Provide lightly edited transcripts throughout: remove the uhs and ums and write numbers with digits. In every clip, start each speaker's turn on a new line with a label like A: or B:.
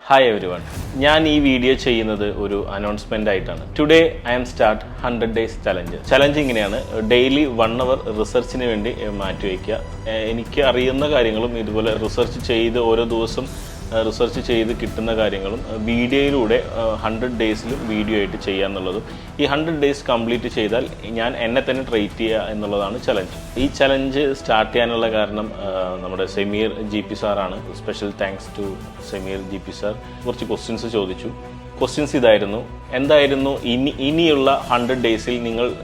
A: Hi everyone. ഞാൻ ഈ video ചെയ്യുന്നത് ഒരു അനൗൺസ്മെന്റ് ആയിട്ടാണ്. Today I am start 100 days challenge. Challenge ഇങ്ങനെയാണ്, ഡെയിലി 1 hour റിസർച്ചിന് വേണ്ടി മാറ്റിവെക്കുക. എനിക്ക് അറിയുന്ന കാര്യങ്ങളും ഇതുപോലെ റിസർച്ച് ചെയ്ത് ഓരോ ദിവസം റിസർച്ച് ചെയ്ത് കിട്ടുന്ന കാര്യങ്ങളും വീഡിയോയിലൂടെ 100 ഡേയ്സിലും വീഡിയോ ആയിട്ട് ചെയ്യുക എന്നുള്ളതും ഈ 100 ഡേയ്സ് കംപ്ലീറ്റ് ചെയ്താൽ ഞാൻ എന്നെ തന്നെ ട്രീറ്റ് ചെയ്യുക എന്നുള്ളതാണ് ചലഞ്ച്. ഈ ചലഞ്ച് സ്റ്റാർട്ട് ചെയ്യാനുള്ള കാരണം നമ്മുടെ സമീർ GP സാറാണ്. Special thanks to Sameer GP sir. കുറച്ച് ക്വസ്റ്റ്യൻസ് ചോദിച്ചു. ക്വസ്റ്റ്യൻസ് ഇതായിരുന്നു: എന്തായിരുന്നു ഇനിയുള്ള 100 ഡേയ്സിൽ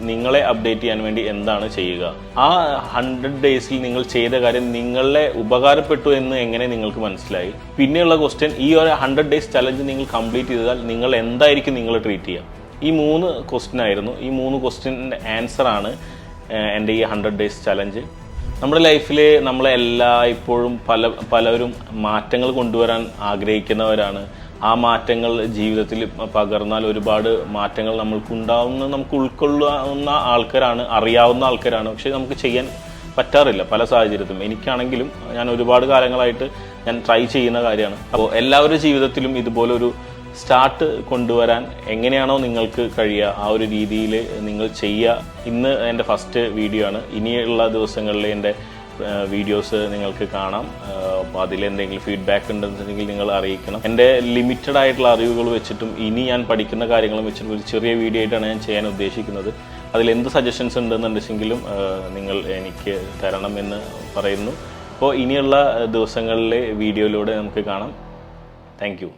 A: നിങ്ങളെ അപ്ഡേറ്റ് ചെയ്യാൻ വേണ്ടി എന്താണ് ചെയ്യുക? ആ 100 ഡേയ്സിൽ നിങ്ങൾ ചെയ്ത കാര്യം നിങ്ങളെ ഉപകാരപ്പെട്ടു എന്ന് എങ്ങനെ നിങ്ങൾക്ക് മനസ്സിലായി? പിന്നെയുള്ള ക്വസ്റ്റ്യൻ, ഈ ഒരു 100 ഡേയ്സ് ചലഞ്ച് നിങ്ങൾ കംപ്ലീറ്റ് ചെയ്താൽ നിങ്ങൾ എന്തായിരിക്കും നിങ്ങൾ ട്രീറ്റ് ചെയ്യുക? ഈ 3 ക്വസ്റ്റ്യൻ ആയിരുന്നു. ഈ 3 ക്വസ്റ്റ്യൻ്റെ ആൻസറാണ് എൻ്റെ ഈ 100 ഡേയ്സ് ചലഞ്ച്. നമ്മുടെ ലൈഫിൽ ഇപ്പോഴും പലരും മാറ്റങ്ങൾ കൊണ്ടുവരാൻ ആഗ്രഹിക്കുന്നവരാണ്. ആ മാറ്റങ്ങൾ ജീവിതത്തിൽ പകർന്നാൽ ഒരുപാട് മാറ്റങ്ങൾ നമുക്ക് ഉൾക്കൊള്ളുന്ന ആൾക്കാരാണ്, അറിയാവുന്ന ആൾക്കാരാണ്. പക്ഷെ നമുക്ക് ചെയ്യാൻ പറ്റാറില്ല പല സാഹചര്യത്തിലും. എനിക്കാണെങ്കിലും ഞാൻ ഒരുപാട് കാലങ്ങളായിട്ട് ഞാൻ ട്രൈ ചെയ്യുന്ന കാര്യമാണ്. അപ്പോൾ എല്ലാവരുടെ ജീവിതത്തിലും ഇതുപോലൊരു സ്റ്റാർട്ട് കൊണ്ടുവരാൻ എങ്ങനെയാണോ നിങ്ങൾക്ക് കഴിയുക ആ ഒരു രീതിയിൽ നിങ്ങൾ ചെയ്യുക. ഇന്ന് എൻ്റെ ഫസ്റ്റ് വീഡിയോ ആണ്. ഇനിയുള്ള ദിവസങ്ങളിൽ എൻ്റെ വീഡിയോസ് നിങ്ങൾക്ക് കാണാം. അപ്പോൾ അതിലെന്തെങ്കിലും ഫീഡ്ബാക്ക് ഉണ്ടെന്നുണ്ടെങ്കിൽ നിങ്ങൾ അറിയിക്കണം. എൻ്റെ ലിമിറ്റഡ് ആയിട്ടുള്ള അറിവുകൾ വെച്ചിട്ടും ഇനി ഞാൻ പഠിക്കുന്ന കാര്യങ്ങളും വെച്ചിട്ടും ഒരു ചെറിയ വീഡിയോ ആയിട്ടാണ് ഞാൻ ചെയ്യാൻ ഉദ്ദേശിക്കുന്നത്. അതിലെന്ത് സജഷൻസ് ഉണ്ടെന്നുണ്ടെങ്കിലും നിങ്ങൾ എനിക്ക് തരണമെന്ന് പറയുന്നു. അപ്പോൾ ഇനിയുള്ള ദിവസങ്ങളിലെ വീഡിയോയിലൂടെ നമുക്ക് കാണാം. Thank you.